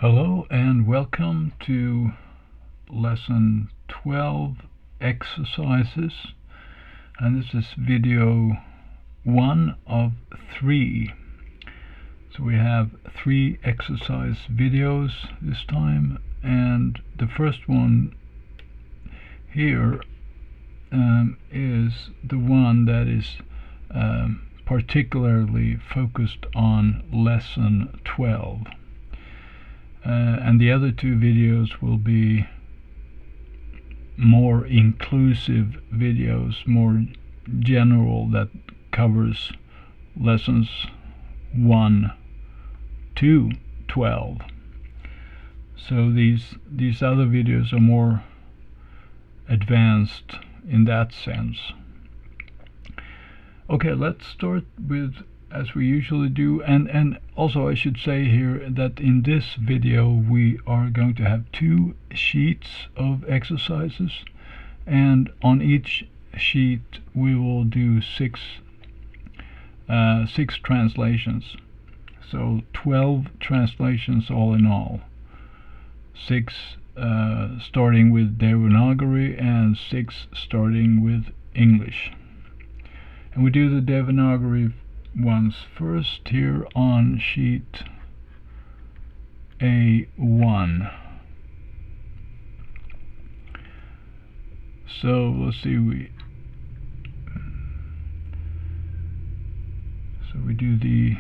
Hello and welcome to lesson 12 exercises, and this is video 1 of 3. So we have 3 exercise videos this time, and the first one here is the one that is particularly focused on lesson 12. And the other 2 videos will be more inclusive videos, more general, that covers lessons 1 to 12. So these other videos are more advanced in that sense. Okay, let's start with, as we usually do, and also I should say here that in this video we are going to have 2 sheets of exercises, and on each sheet we will do 6 translations. So 12 translations all in all. 6 starting with Devanagari and 6 starting with English. And we do the Devanagari ones first here on sheet A1. So let's see, we do the,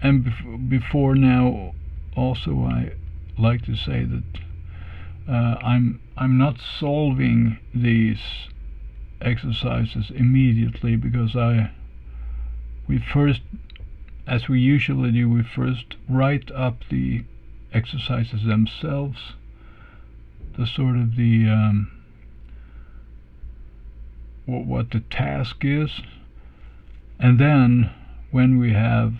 and before now also I like to say that I'm not solving these exercises immediately, because we first, as we usually do, we first write up the exercises themselves, the sort of the what the task is, and then when we have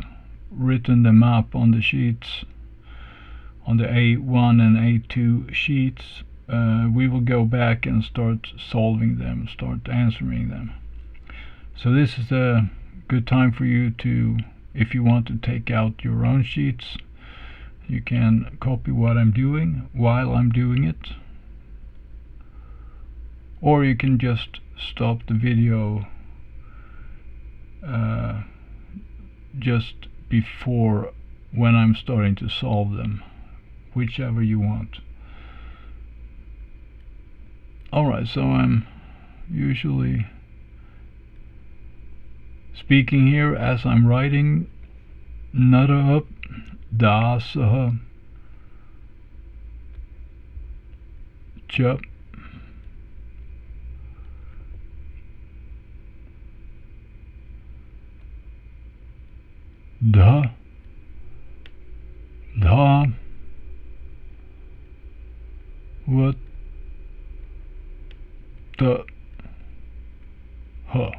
written them up on the sheets, on the A1 and A2 sheets, we will go back and start solving them, start answering them. So this is a good time for you to, if you want to take out your own sheets, you can copy what I'm doing while I'm doing it, or you can just stop the video just before, when I'm starting to solve them, whichever you want. Alright, so I'm usually speaking here as I'm writing. Nara dasaha cha dha dha what the ha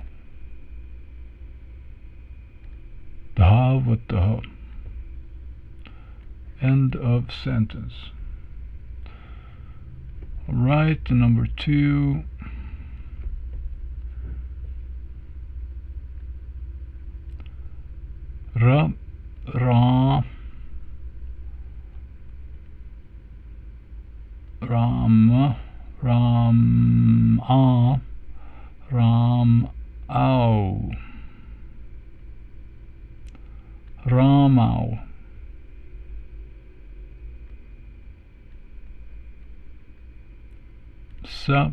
Dhavatah. End of sentence. Alright, number 2. Ra, ra, ram, ram, a, ram, ow. Ramau. Sa,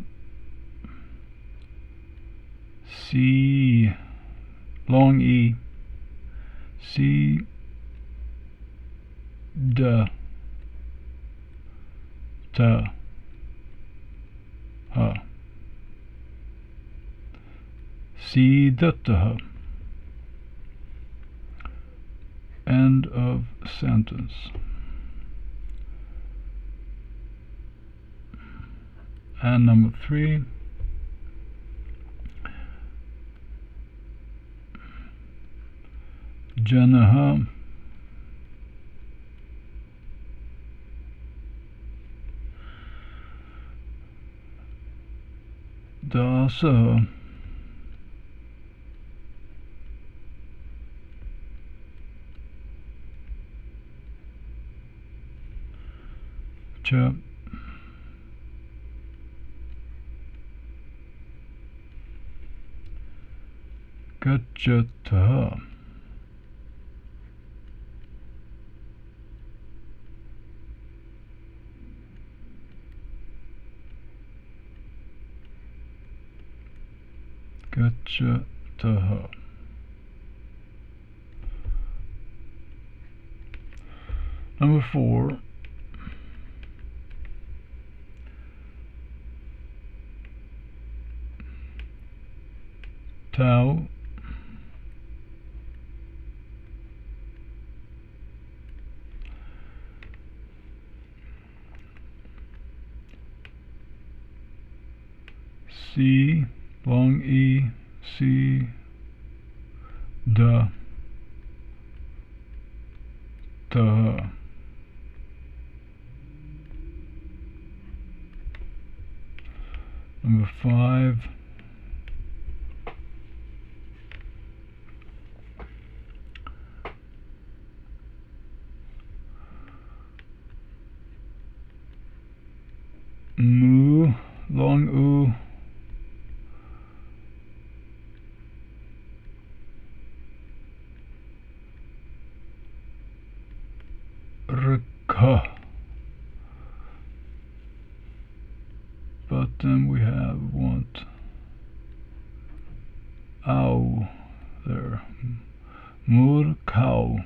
si, long e, si, da, ta, ha, si, dattaha. End of sentence. And number 3. Janaha, dasa, Cha. Gachatah. Gachatah. Number 4. Tau. C, long E, C, da, ta. Number 5. Mu, long U, rka. But then we have want ow there. Mur cow.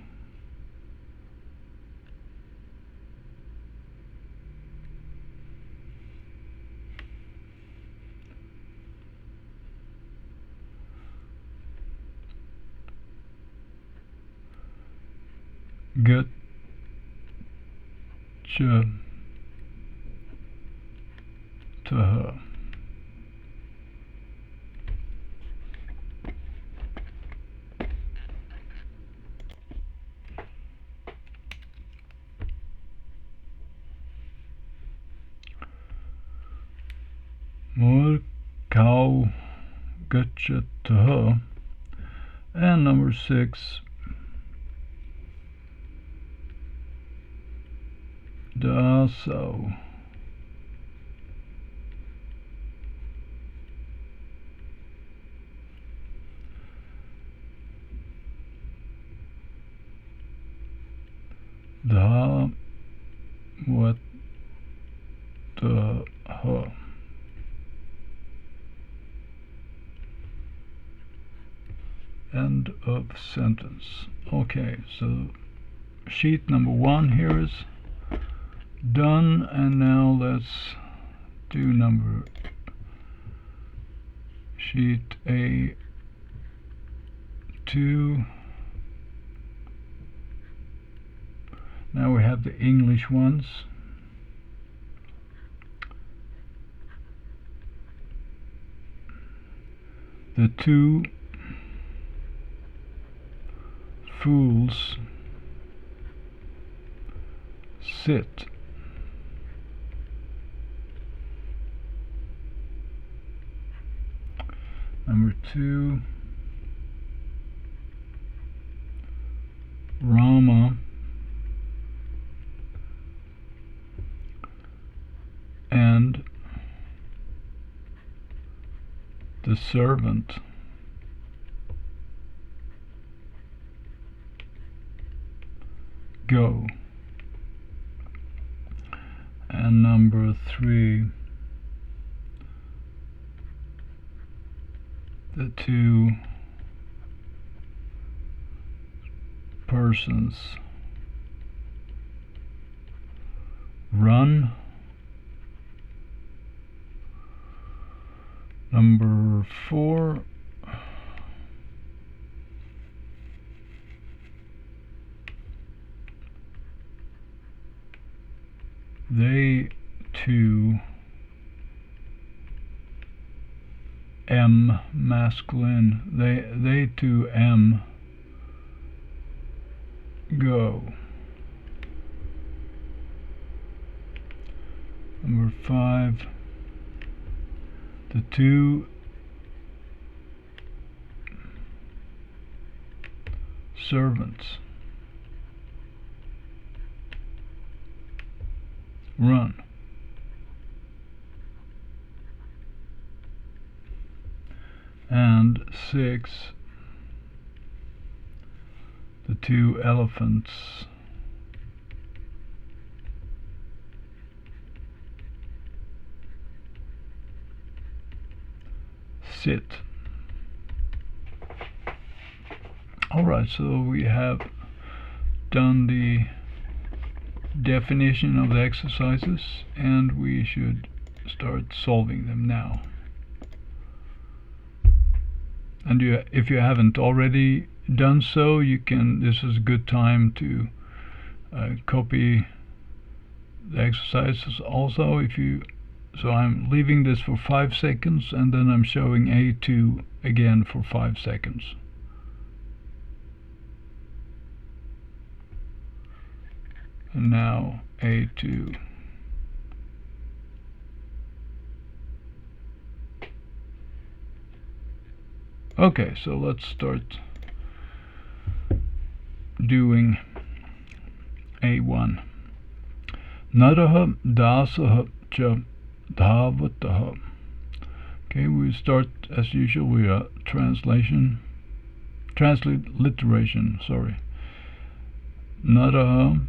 Get to her. More cow, gotcha to her. And number 6, daso. Da, what, the, her. End of sentence. Okay, so sheet number 1 here is done, and now let's do sheet A2. Now we have the English ones. The 2 fools sit. Number 2, Rama and the servant go. And number 3, the 2 persons run. Number 4, they 2 M masculine, they 2 M go. Number 5, the 2 servants run. And 6, the 2 elephants. Sit. Alright, so we have done the definition of the exercises, and we should start solving them now. And if you haven't already done so, this is a good time to copy the exercises also. So I'm leaving this for 5 seconds, and then I'm showing A2 again for 5 seconds. And now A2. Okay, so let's start doing A1. Naraha dasaha cha dhavataha. Okay, we start as usual with a transliteration, sorry. Naraha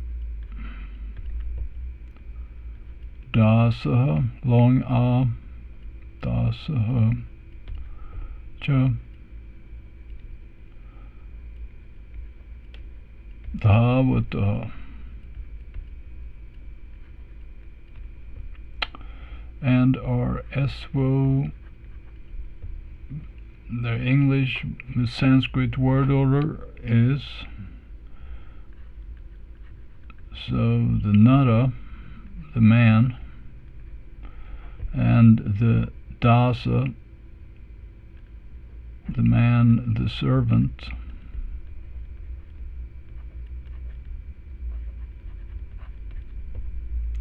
dasaha, long a, dasaha cha dhavataha. And our eswo, the English with Sanskrit word order is, so the nara, the man, and the dasa, the man, the servant,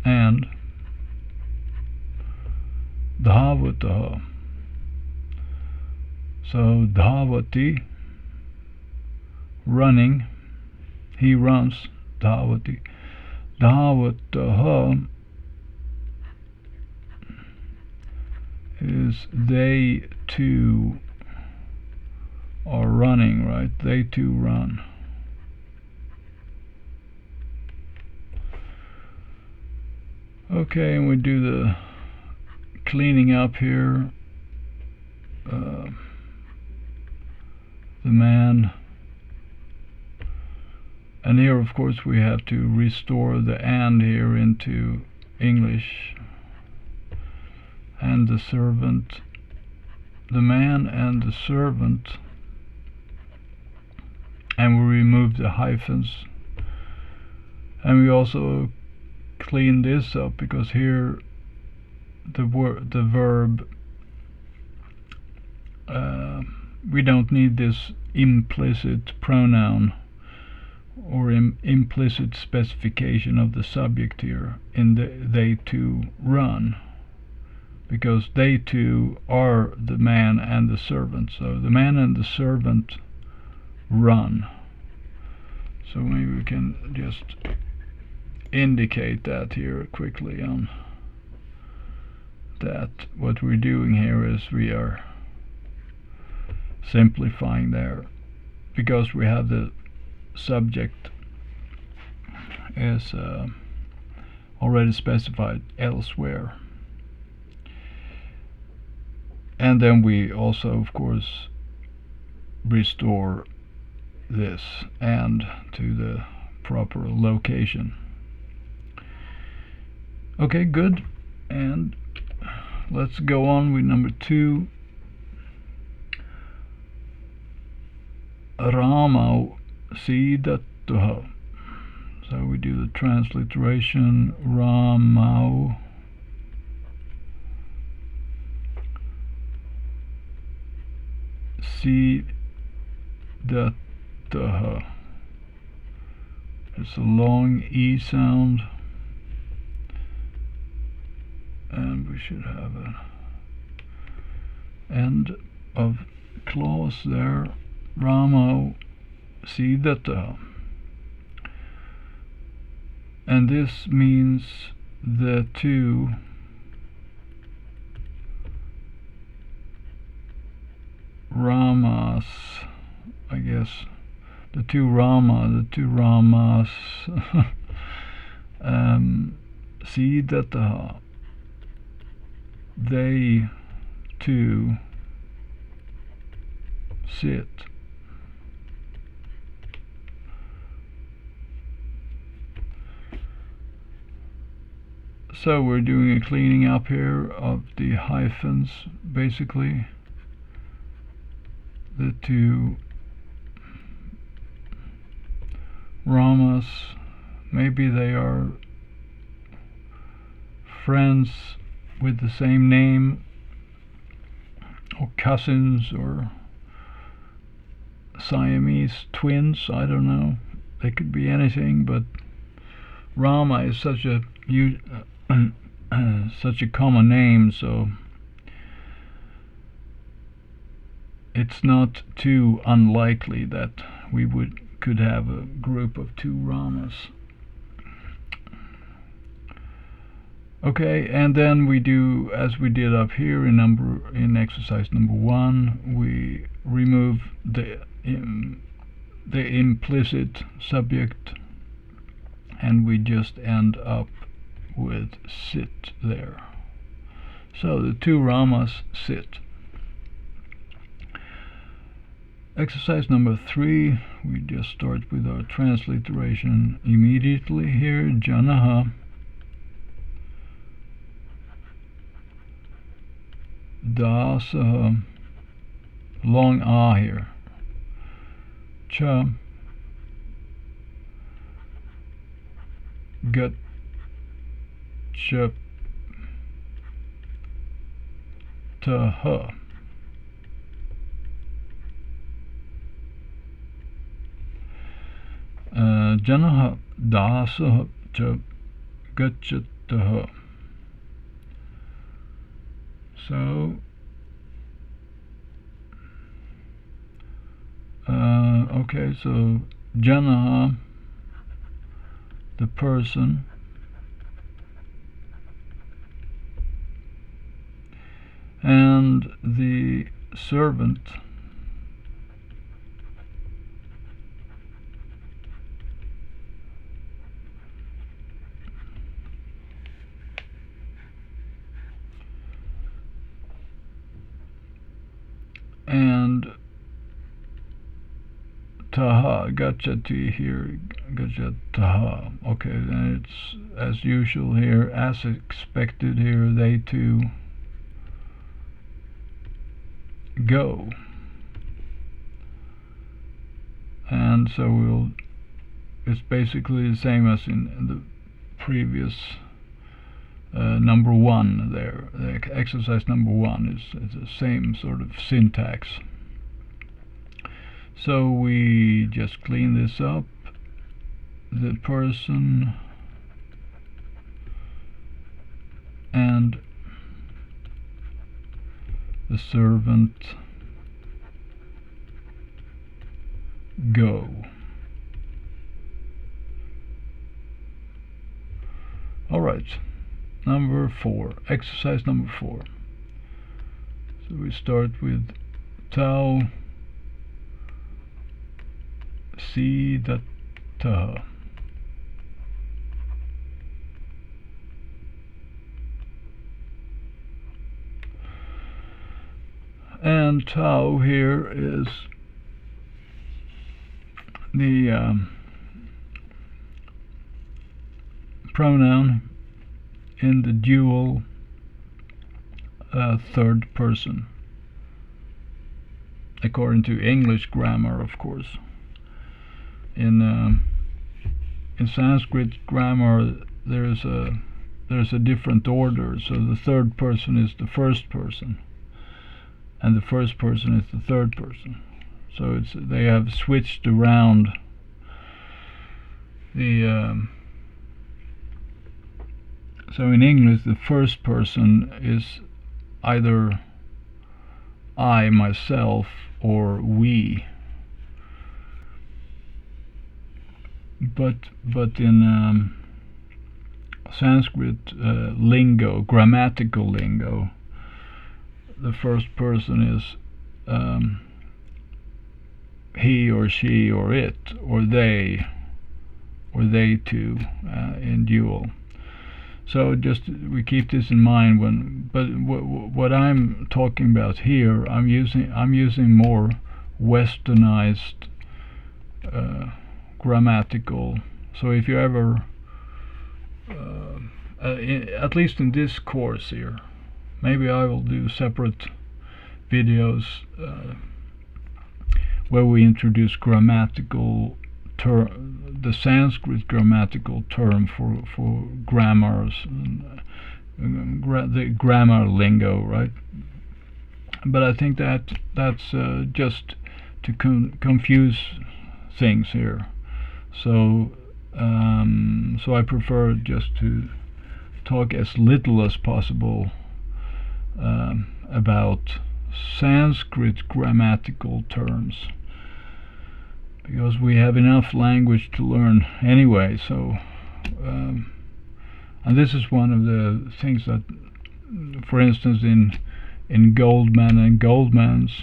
and dhavataha. So dhavati, running, he runs, dhavati. Dhavataha is they too are running, right? They too run. Okay, and we do the cleaning up here. The man, and here of course we have to restore the and here into English. And the servant, the man and the servant, and we remove the hyphens, and we also clean this up because here the verb, we don't need this implicit pronoun or implicit specification of the subject here in they too run, because they too are the man and the servant. So the man and the servant run. So maybe we can just indicate that here quickly on that. What we're doing here is we are simplifying there, because we have the subject is already specified elsewhere. And then we also of course restore this and to the proper location. Okay, good. And let's go on with number 2. Rama sidatuha. So we do the transliteration. Rama sidatuha. It's a long E sound, and we should have an end of clause there. Ramo sidata. And this means the two Ramas, I guess, the two Ramas, Siddhartha, they two sit. So we're doing a cleaning up here of the hyphens, basically. The two Ramas, maybe they are friends with the same name, or cousins, or Siamese twins, I don't know. They could be anything, but Rama is such a such a common name, so it's not too unlikely that we could have a group of two Ramas. Okay, and then we do as we did up here in exercise number 1. We remove the implicit subject, and we just end up with sit there. So the two Ramas sit. Exercise number 3, we just start with our transliteration immediately here. Janaha, Dasaha, long A here. Cha, Gachataha, Janaha Dasaha cha Gachataha. So okay, so Janaha, the person, and the servant and Taha, Gachati here, Gachataha. Okay, then it's as usual here, as expected here, they two go. And so it's basically the same as in the previous number 1 there. The exercise number 1 is the same sort of syntax. So we just clean this up. The person and the servant go. All right, number 4, exercise number 4. So we start with Tau Siddhartha. And Tau here is the pronoun in the dual third person, according to English grammar, of course. In Sanskrit grammar, there's a different order. So the third person is the first person, and the first person is the third person. So they have switched around the. So in English, the first person is either I, myself, or we. But in Sanskrit lingo, grammatical lingo. The first person is he or she or it or they two in dual. So just we keep this in mind when. But what I'm talking about here, I'm using more westernized grammatical. So if you ever, at least in this course here, maybe I will do separate videos where we introduce grammatical term, the Sanskrit grammatical term for grammars, and, the grammar lingo, right? But I think that's just to confuse things here. So so I prefer just to talk as little as possible about Sanskrit grammatical terms, because we have enough language to learn anyway. So and this is one of the things that, for instance, in Goldman and Goldman's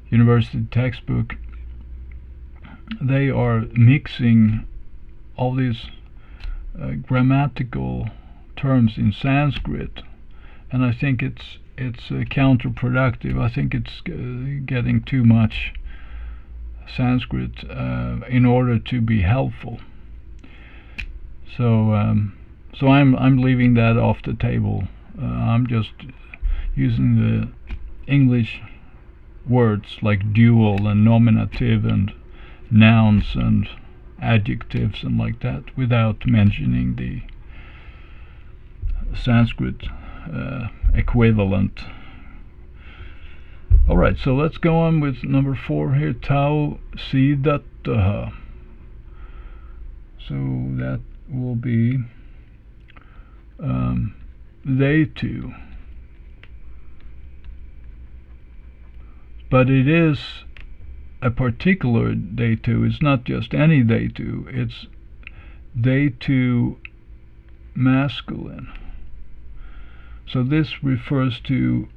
university textbook, they are mixing all these grammatical terms in Sanskrit, and I think it's counterproductive. I think it's getting too much Sanskrit in order to be helpful. So I'm leaving that off the table. I'm just using the English words like dual and nominative and nouns and adjectives and like that, without mentioning the Sanskrit equivalent. Alright, so let's go on with number 4 here, tau siddhataha. So that will be they two. But it is a particular they two. It's not just any they two. It's they two masculine. So this refers to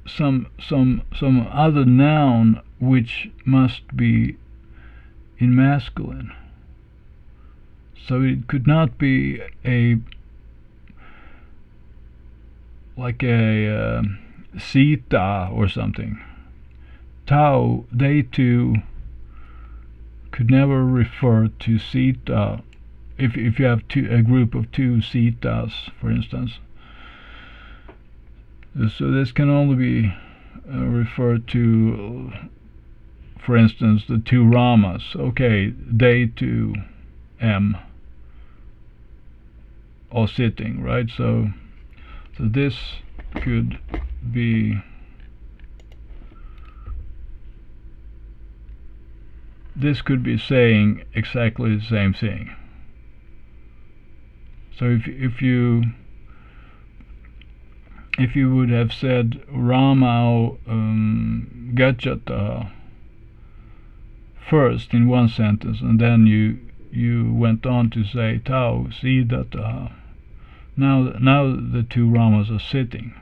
some other noun which must be in masculine. So it could not be like a Sita or something. Tau, they two, could never refer to Sita. If you have a group of 2 Sitas, for instance. So this can only be referred to, for instance, the 2 Ramas. Okay, they 2 M, all sitting, right? So this could be, saying exactly the same thing. So if you would have said Ramau gacchata first in one sentence, and then you went on to say tau siddhataha, now the 2 Ramas are sitting,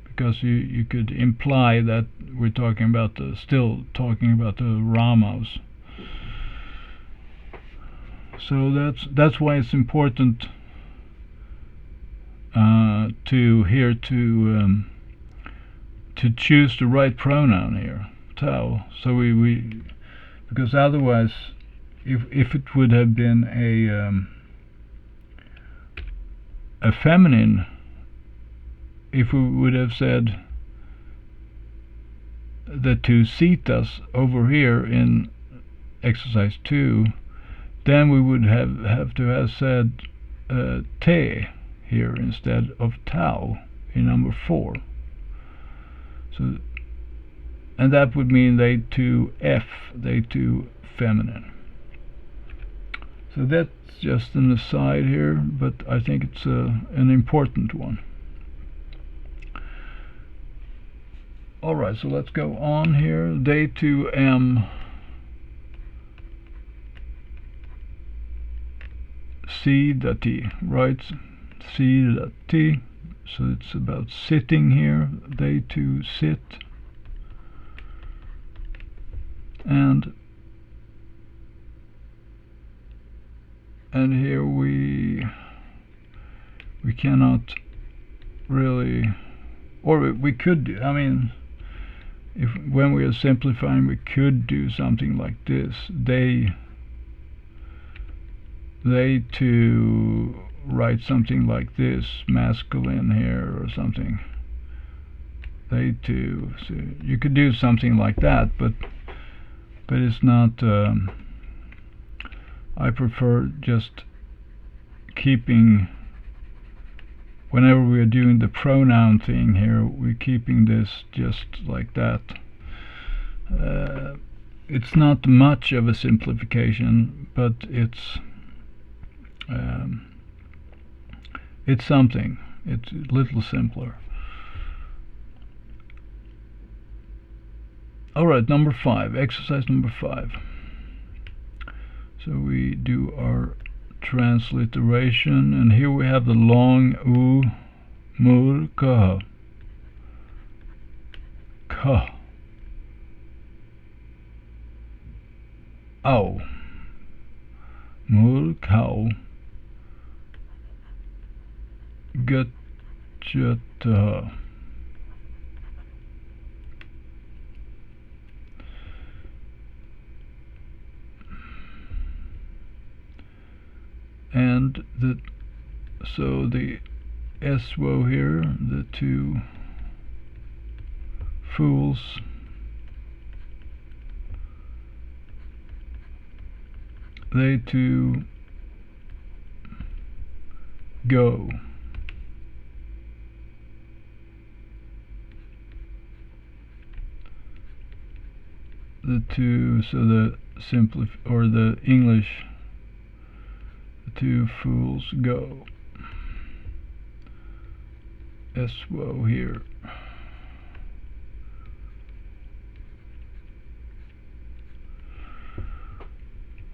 because you could imply that we're talking about still talking about the Ramas. So that's why it's important to choose the right pronoun here, tau. So we because otherwise, if it would have been a feminine, if we would have said the 2 Sitas over here in exercise 2, then we would have to have said te here instead of tau in number 4. So, and that would mean they 2 F, they 2 feminine. So that's just an aside here, but I think it's an important one. Alright, so let's go on here. They 2 M sidati, right? Sidati. So it's about sitting here. They two sit. And here we cannot really, or we could do, I mean, if when we are simplifying, we could do something like this. They to write something like this, masculine here or something. They to, so you could do something like that, but it's not. I prefer just keeping, whenever we are doing the pronoun thing here, we're keeping this just like that. It's not much of a simplification, but it's something. It's a little simpler. Alright, number 5, exercise number 5. So we do our transliteration, and here we have the long u, mur, ka. Ka. Au. Mur, kau. Götchata. And so the eswo here, the two fools, they two go. The two, so the or the English, the two fools go. Eswo here.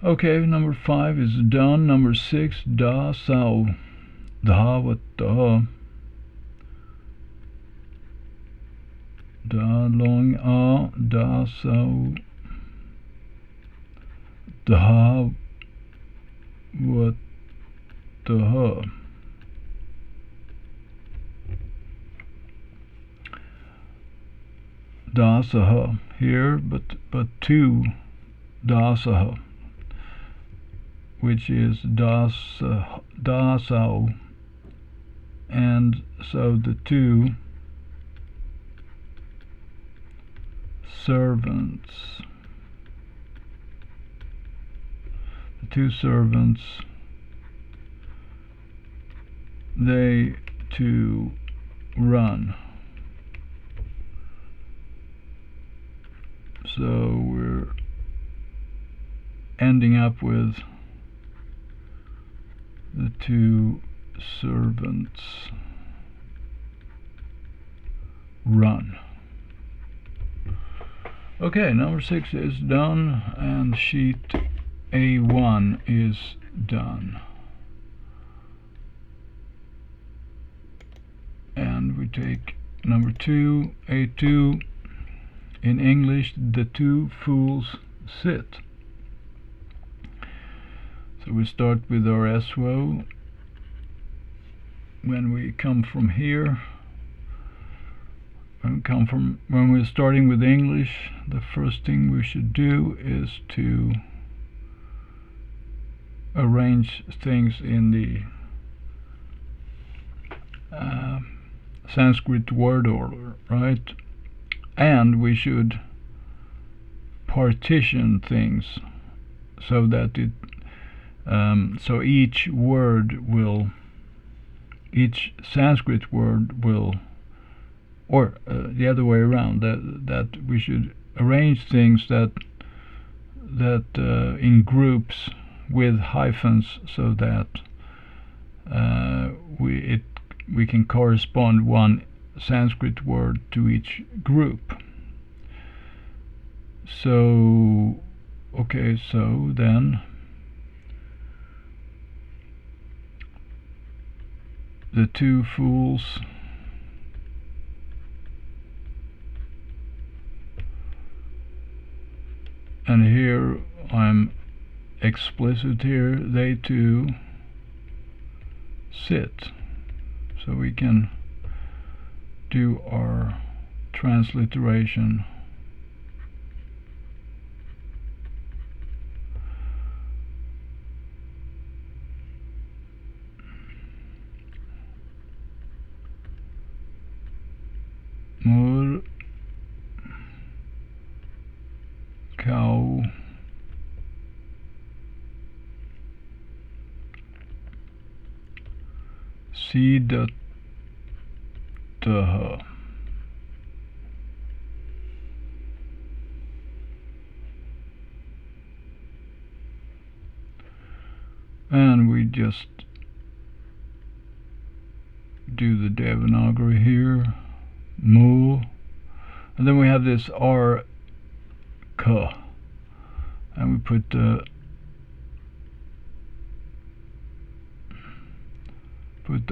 Okay, number 5 is done. Number 6, da sao. Da what da. Da long a, da sao. Da what da. Dasaha here, but two dasaha, which is dasao, and so the two servants, they to run. So we're ending up with the two servants run. Okay, number 6 is done, and sheet A1 is done. And we take number 2, A2. In English, the two fools sit. So we start with our eswo. When we come from here, when we're starting with English, the first thing we should do is to arrange things in the Sanskrit word order, right? And we should partition things so that it so each Sanskrit word will, or the other way around, that we should arrange things that in groups with hyphens, so that we can correspond one Sanskrit word to each group. So okay, so then the two fools. And here I'm explicit here, they two sit. So we can do our transliteration. Mor, cow, sidatah. And we just do the Devanagari here, mu, and then we have this R, k, and we put the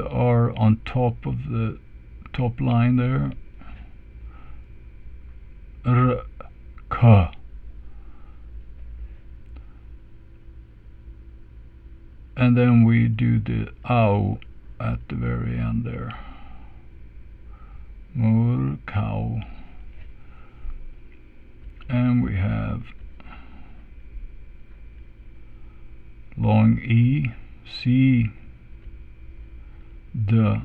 R on top of the top line there, r, k. And then we do the ow at the very end there. Mor, cow. And we have long E, C, D,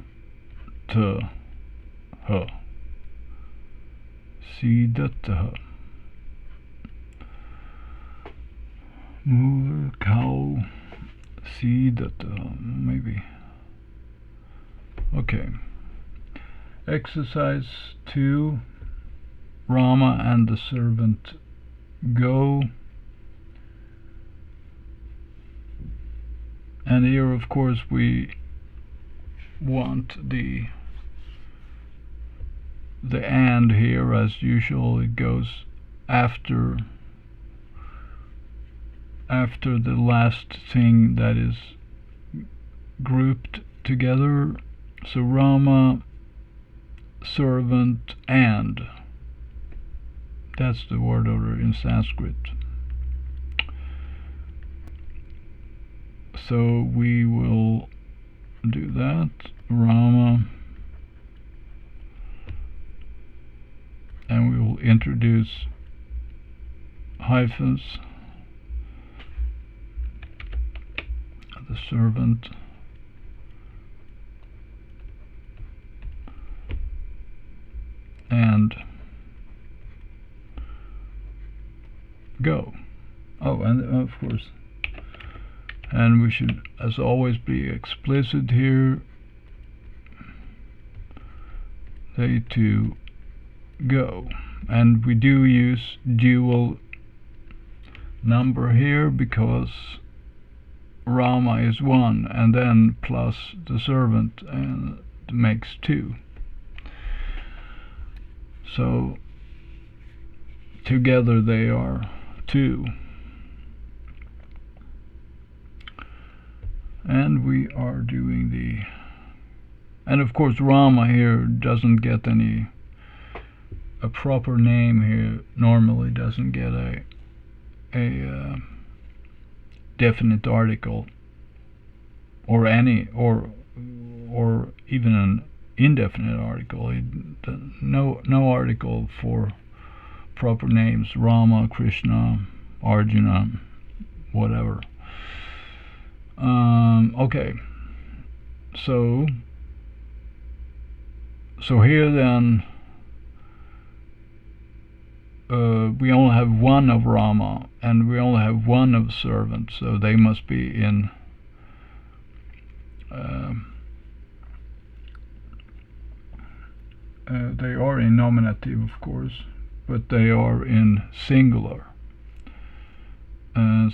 T, H. Sidatah. Mor, cow, sidatah, maybe. Okay. Exercise 2. Rama and the servant go. And here, of course, we want the and here, as usual. It goes after the last thing that is grouped together. So Rama, servant, and. That's the word order in Sanskrit. So we will do that. Rama, and we will introduce hyphens, the servant, and go. Oh, and of course, and we should, as always, be explicit here. They two go. And we do use dual number here because Rama is 1 and then plus the servant, and it makes 2. So together they are 2. And we are doing the, and of course Rama here doesn't get a proper name here, normally doesn't get a definite article or even an indefinite article. No article for proper names: Rama, Krishna, Arjuna, whatever. Okay, so here then we only have one of Rama and we only have one of servant, so they must be in they are in nominative, of course, but they are in singular.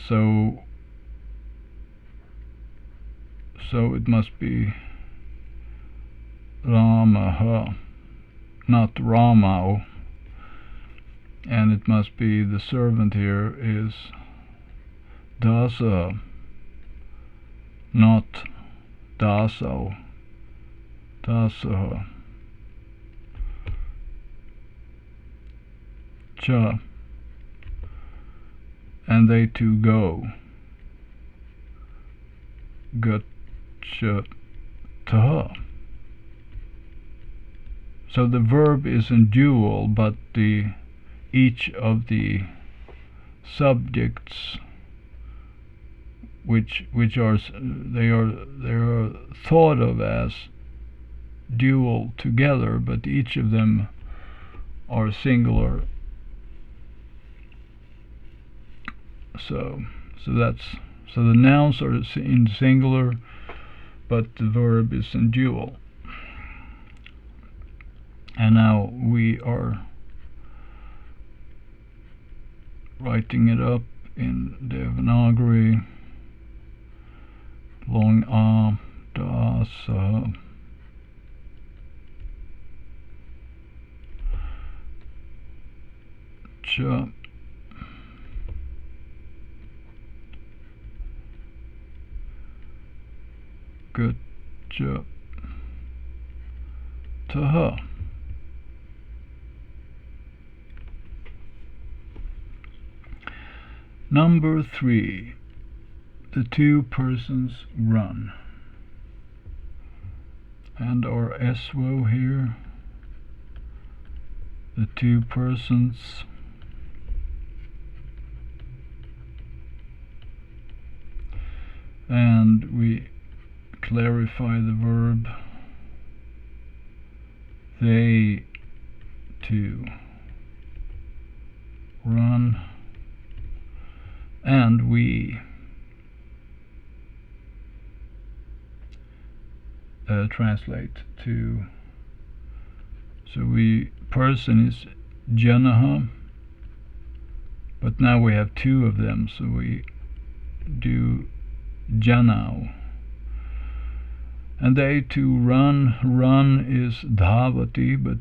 So it must be Ramaha, not Ramao, and it must be the servant here is Dasa, not Daso. tasaha, cha, and they two go, gacha, taha. So the verb is in dual, but each of the subjects, which are they are thought of as dual together, but each of them are singular. So the nouns are in singular, but the verb is in dual. And now we are writing it up in Devanagari. Long a, da, sa, cha, gacha, taha. Number 3. The two persons run. And our eswo here, the two persons, and we clarify the verb, they two run, and we translate to, so person is janaha, but now we have two of them, so we do janau. And they two run is dhavati, but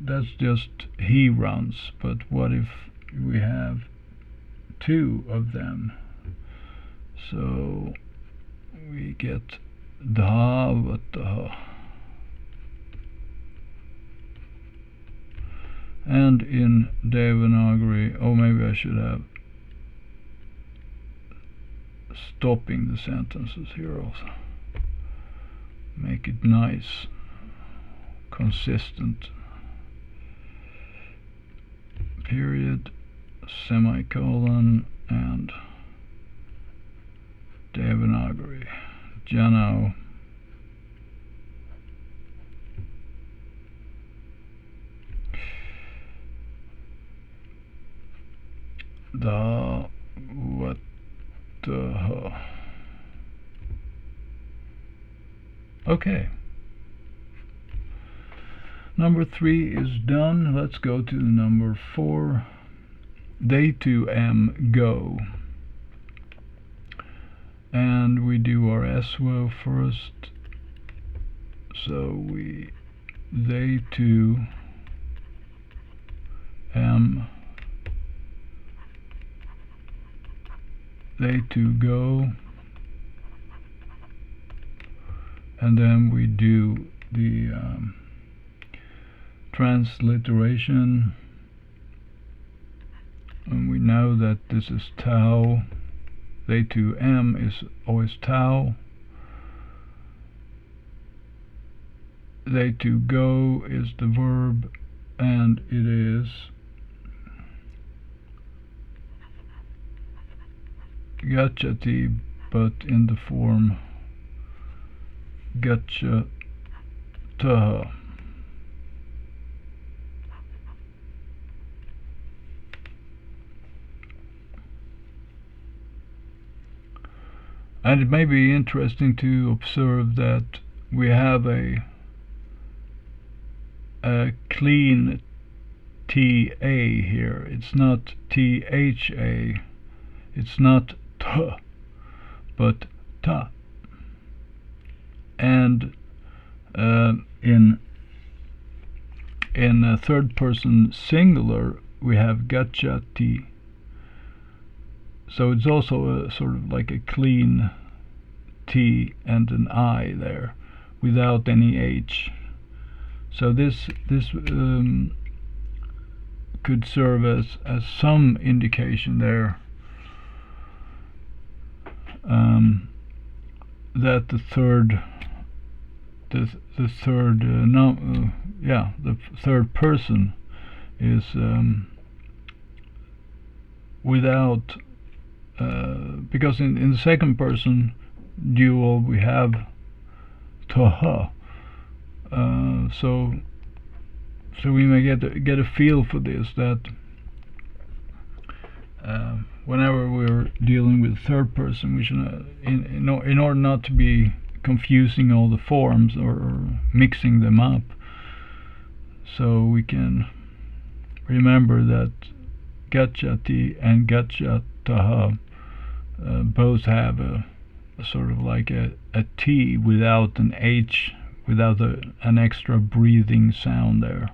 that's just he runs. But what if we have two of them? So we get dhavataha. And in Devanagari, maybe I should have stopping the sentences here also. Make it nice, consistent. Period, semicolon, and Devanagari. Jano. Da what the okay. Number 3 is done. Let's go to number 4. They two go. And we do our eswo first. So they two they two go, and then we do the transliteration, and we know that this is tau. They two is always tau. They two go is the verb, and it is gachati, but in the form gachataha. And it may be interesting to observe that we have a clean TA here. It's not THA. It's not T, but ta. And in a third person singular we have gachati. So it's also a sort of like a clean T and an I there. without any H. So this could serve as some indication there that the third person is without, because in the second person dual we have taha, so we may get a feel for this, that whenever we're dealing with third person, we should, in order not to be confusing all the forms or mixing them up, so we can remember that gacchati and gacchataha both have a sort of like a T without an H, without an extra breathing sound there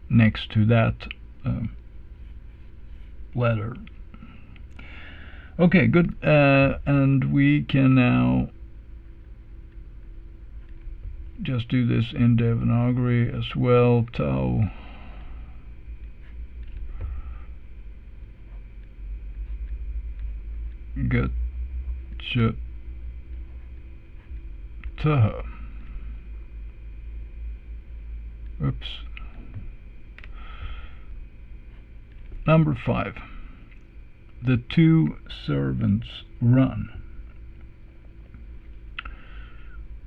next to that letter. Okay, good. And we can now just do this in Devanagari as well. Tau gaccha taha. Oops. Number 5. The two servants run.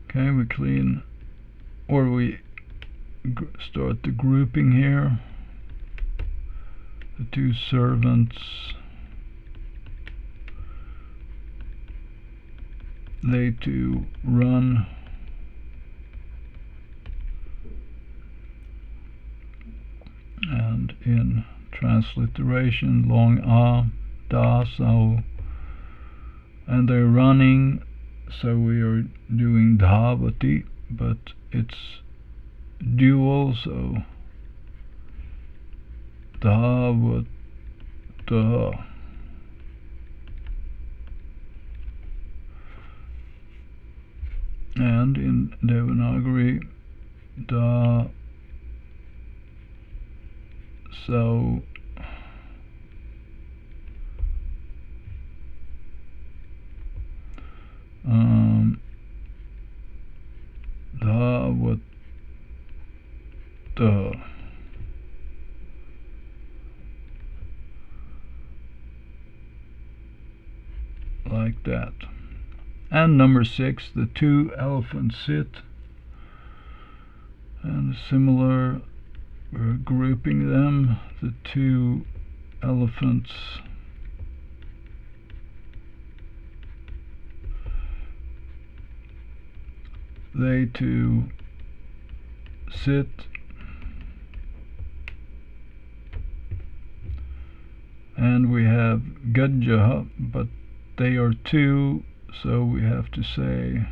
Okay, we clean, or we start the grouping here. The two servants, they two run. And in transliteration, long a, da, so, and they're running, so we are doing dhavati, but it's dual, so dhavata. And in Devanagari, da, so, dhavata, like that. And number 6, the two elephants sit, and similar, we're grouping them, the two elephants, they two sit, and we have gajjaha, but they are two, so we have to say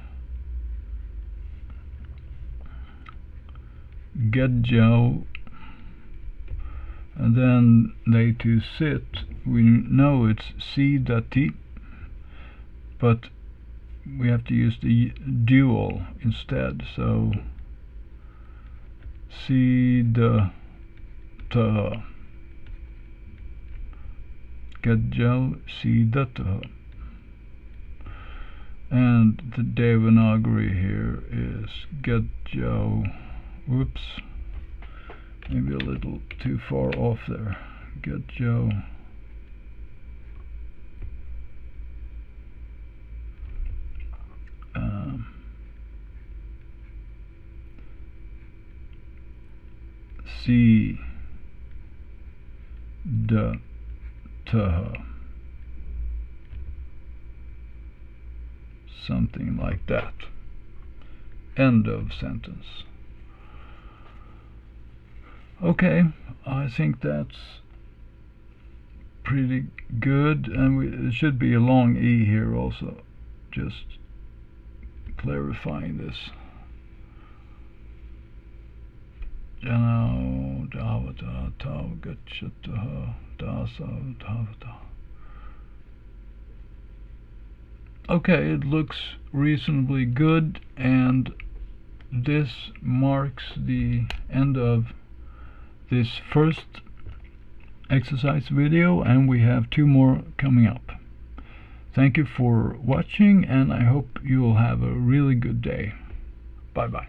gajjao, and then they two sit. We know it's siddhati, but we have to use the dual instead, so siddhataha, gajjao siddhataha. And the Devanagari here is gajjao, whoops, maybe a little too far off there, gajjao siddhataha, something like that. End of sentence. Okay, I think that's pretty good, and it should be a long E here also, just clarifying this. Janao dhavata tau gacchataha dasa dhavata. okay, it looks reasonably good, and this marks the end of this first exercise video, and we have 2 more coming up. Thank you for watching, and I hope you'll have a really good day. Bye bye.